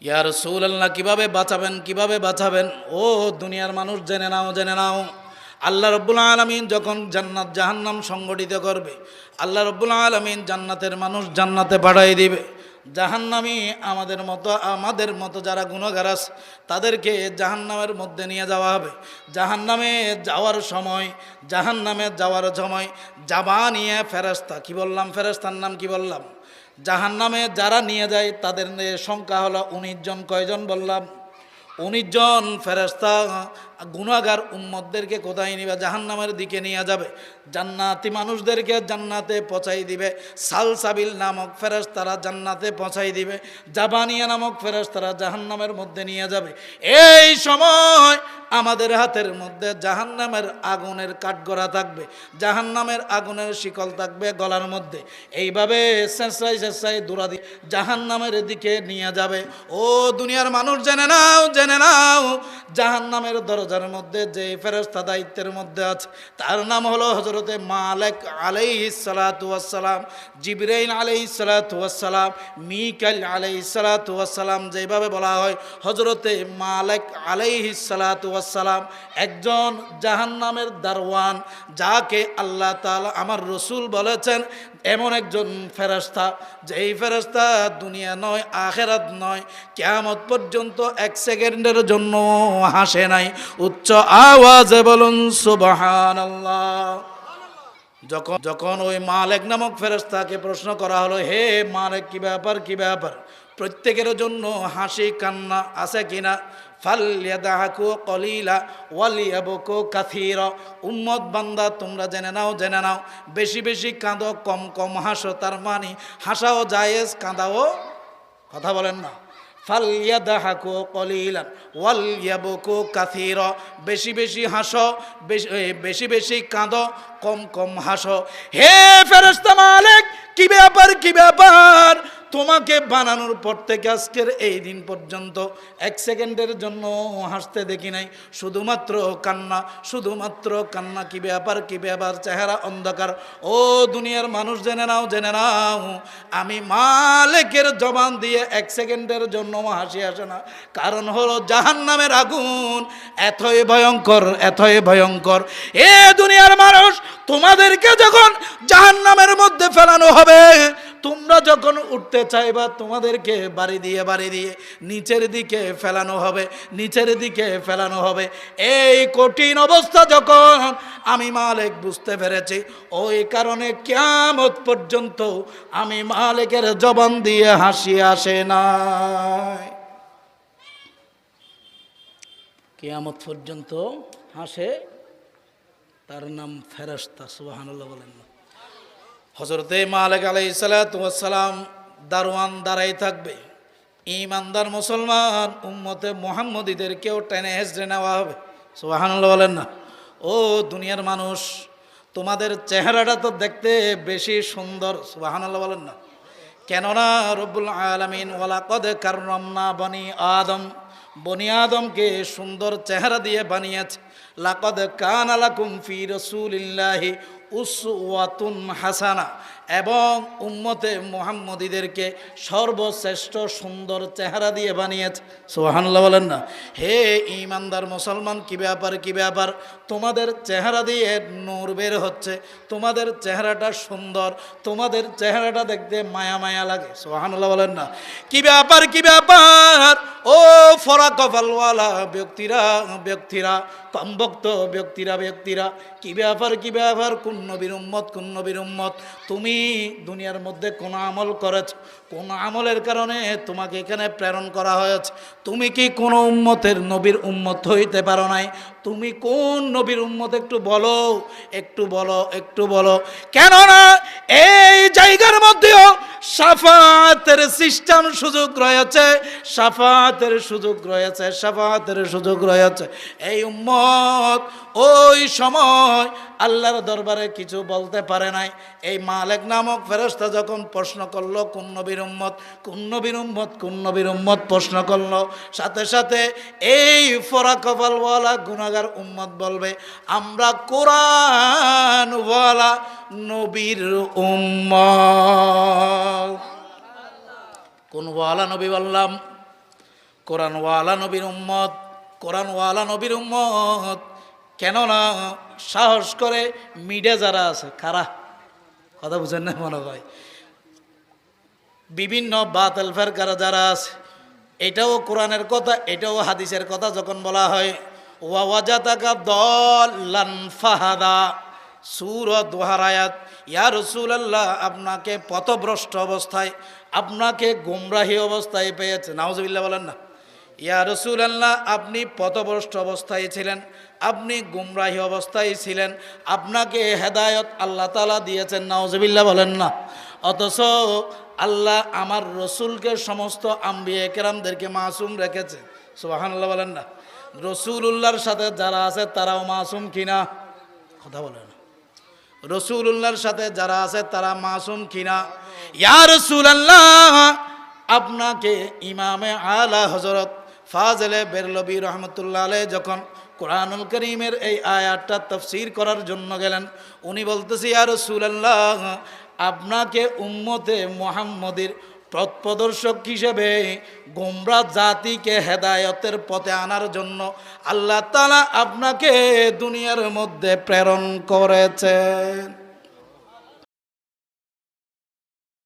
ইয়া রাসূলুল্লাহ, কিভাবে বাঁচাবেন, কিভাবে বাঁচাবেন? ও দুনিয়ার মানুষ, জেনে নাও, জেনে নাও। আল্লাহ রাব্বুল আলামিন যখন জান্নাত জাহান্নাম সংগঠিত করবে, আল্লাহ রাব্বুল আলামিন জান্নাতের মানুষ জান্নাতে পাঠিয়ে দিবে। জাহান্নামী আমাদের মতো যারা গুনাহগার আছে তাদেরকে জাহান্নামের মধ্যে নিয়ে যাওয়া হবে। জাহান্নামে যাওয়ার সময় জাবা নিয়ে ফেরেশতা, কি বললাম, ফেরেশতার নাম কি বললাম? জাহান্নামে যারা নিয়ে যায় তাদের সংখ্যা হলো 19 জন। কয়জন বললাম? 19 জন ফেরেশতা গুনাহগার উম্মতদেরকে কোথায় নিবে? জাহান্নামের দিকে নিয়ে যাবে। জান্নাতি মানুষদেরকে জান্নাতে পৌঁছাই দিবে। সালসাবিল নামক ফেরেশতারা জান্নাতে পৌঁছাই দিবে। জাবানিয়া নামক ফেরেশতারা জাহান্নামের মধ্যে নিয়ে যাবে। এই সময় আমাদের হাতের মধ্যে জাহান্নামের আগুনের কাঠগড়া থাকবে, জাহান্নামের আগুনের শিকল থাকবে গলার মধ্যে। এইভাবে শেষাই শেষাই দৌড়াদি জাহান্নামের দিকে নিয়ে যাবে। ও দুনিয়ার মানুষ, জেনে নাও, জেনে নাও, জাহান্নামের দরজার মধ্যে যে ফেরেশতা দায়িত্বের মধ্যে আছে তার নাম হলো হযরতে মালিক আলাইহিস সালাতু ওয়াস সালাম, জিবরাইল আলাইহিস সালাতু ওয়াস সালাম, মিকাইল আলাইহিস সালাতু ওয়াস সালাম। যেভাবে বলা হয় হযরতে মালিক আলাইহিস সালাতু ওয়াস সালাম একজন জাহান্নামের দারওয়ান, যাকে আল্লাহ তাআলা আমার রাসূল বলেছেন এমন একজন ফেরেশতা, যেই ফেরেশতা দুনিয়া নয়, আখিরাত নয়, কিয়ামত পর্যন্ত এক সেকেন্ডের জন্য হাসে নাই। উচ্চ আওয়াজে বলুন সুবহানাল্লাহ। যখন ওই মালিক নামক ফেরেশতাকে প্রশ্ন করা হলো, হে মালিক, কি ব্যাপার, কি ব্যাপার? প্রত্যেকের জন্য হাসি কান্না আছে কিনা? ফালইয়াদহাকু কলিলা ওয়ালিয়াবকু কাসীরা। উম্মত বান্দা তোমরা জেনে নাও, জেনে নাও, বেশি বেশি কাঁদো, কম কম হাসো। তার মানে হাসাও জায়েজ, কাঁদাও, কথা বলেন না। ফালইয়াদহাকু কলিলান ওয়ালিয়াবকু কাসীরা। বেশি বেশি হাসো, বেশি বেশি কাঁদো, কম কম হাসো। হে ফেরেশতা মালিক, কি ব্যাপার, কি ব্যাপার? তোমাকে বানানোর পর থেকে আজকের এই দিন পর্যন্ত এক সেকেন্ডের জন্য হাসতে দেখি নাই, শুধুমাত্র কান্না, শুধুমাত্র কান্না। কি ব্যাপার, কি ব্যাপার? চেহারা অন্ধকার। ও দুনিয়ার মানুষ, জেনে নাও, জেনে নাও, আমি মালিকের জবান দিয়ে এক সেকেন্ডের জন্য হাসি আসে না। কারণ হলো জাহান্নামের আগুন এতই ভয়ঙ্কর, এতই ভয়ঙ্কর। এ দুনিয়ার মানুষ, তোমাদেরকে যখন জাহান্নামের মধ্যে ফেলানো হবে, তোমরা যখন উঠতে চাইবা তোমাদেরকে বাড়ি দিয়ে নিচের দিকে ফেলানো হবে, নিচের দিকে ফেলানো হবে। এই কঠিন অবস্থা যখন আমি মালিক বুঝতে পেরেছি, ওই কারণে কিয়ামত পর্যন্ত আমি মালিকের জবান দিয়ে হাসি আসে না। কিয়ামত পর্যন্ত হাসে, তার নাম ফেরেশতা। সুবহানাল্লাহ বলেন না। হযরতে মালিক আলাইহিস সালাতু ওয়াস সালাম দারওয়ান দাঁড়াই থাকবে। ঈমানদার মুসলমান উম্মতে মুহাম্মদীদেরকেও টেনে হেঁচড়ে নেওয়া হবে। সুবহানাল্লাহ বলেন না। ও দুনিয়ার মানুষ, তোমাদের চেহারাটা তো দেখতে বেশি সুন্দর। সুবহানাল্লাহ বলেন না। কেননা রব্বুল আলামিন ওয়ালাকাদ কাররামনা বনি আদম, বনি আদমকে সুন্দর চেহারা দিয়ে বানিয়েছে। লাকাদ কানা লাকুম ফি রাসূলিল্লাহি উসওয়াতুন হাসানা। এবং উম্মতে মুহাম্মদীদেরকে সর্বশ্রেষ্ঠ সুন্দর চেহারা দিয়ে বানিয়েছে। সুবহানাল্লাহ বলেন না। হে ঈমানদার মুসলমান, কি ব্যাপার, কি ব্যাপার? তোমাদের চেহারা দিয়ে নূর বের হচ্ছে, তোমাদের চেহারাটা সুন্দর, তোমাদের চেহারাটা দেখতে মায়া মায়া লাগে। সুবহানাল্লাহ বলেন না। কি ব্যাপার, কি ব্যাপার? ও ফরাকফালওয়ালা ব্যক্তিরা, কমবক্ত ব্যক্তিরা, কি ব্যাপার, কি ব্যাপার? কোন নবীর উম্মত, কোন নবীর উম্মত? তুমি দুনিয়ার মধ্যে কোন আমল করেছ? কোন আমলের কারণে তোমাকে এখানে প্রেরণ করা হয়েছে? তুমি কি কোন উম্মতের নবীর উম্মত হইতে পারো নাই? তুমি কোন নবীর উম্মত? একটু বলো, একটু বলো, একটু বলো। কেননা এই জায়গার মধ্যেও শাফাতের সিস্টেম, সুযোগ রয়েছে, শাফাতের সুযোগ রয়েছে, শাফাতের সুযোগ রয়েছে। এই উম্মত ওই সময় আল্লাহর দরবারে কিছু বলতে পারে নাই। এই মালিক নামক ফেরেশতা যখন প্রশ্ন করলো কোন নবীর উম্মত, কোন নবীর উম্মত, কোন নবীর উম্মত প্রশ্ন করলো, সাথে সাথে এই ফরাকফালওয়ালা গুনাহগার উম্মত বলবে, আমরা কোরআনওয়ালা নবীর উম্মত। কোন ওয়ালা নবী বললাম? কোরআনওয়ালা নবীর উম্মত, কোরআনওয়ালা নবীর উম্মত। কেননা সাহস করে মিডিয়া যারা আছে, কারা, কথা বুঝেন না মনে হয়, বিভিন্ন বাতিল ফেরকারা যারা আছে, এটাও কোরআনের কথা, এটাও হাদিসের কথা যখন বলা হয়, ওয়া ওয়াজাতাকা দাল্লান ফাহাদা, সূরা দুহার আয়াত, ইয়া রাসূলুল্লাহ আপনাকে পথভ্রষ্ট অবস্থায়, আপনাকে গুমরাহী অবস্থায় পেয়েছে, নাউজুবিল্লাহ বলেন না। ইয়া রাসূলুল্লাহ আপনি পথভ্রষ্ট অবস্থায় ছিলেন, আপনি গুমরাহী অবস্থায় ছিলেন, আপনাকে হেদায়েত আল্লাহ তাআলা দিয়েছেন, নাউজুবিল্লাহ বলেন না। অথচ আল্লাহ আমার রসুলকে সমস্ত আম্বিয়া কেরামদেরকে মাসুম রেখেছে, সুবহানাল্লাহ বলেন না। রসুলুল্লাহর সাথে যারা আছে তারাও মাসুম কিনা, কথা বলেন। রসুলুল্লাহর সাথে যারা আছে তারা মাসুম কিনা। ইয়া রাসূলুল্লাহ আপনাকে ইমামে আলা হযরত ফাজলে বেরলভী রহমতুল্লাহ আলাইহি যখন কোরআনুল কারীমের এই আয়াতটা তাফসীর করার জন্য গেলেন, উনি বলতেছে, ইয়া রাসূলুল্লাহ আপনাকে উম্মতে মুহাম্মদের পথপ্রদর্শক হিসেবে গোমরা জাতিকে হেদায়েতের পথে আনার জন্য আল্লাহ তাআলা আপনাকে দুনিয়ার মধ্যে প্রেরণ করেছেন।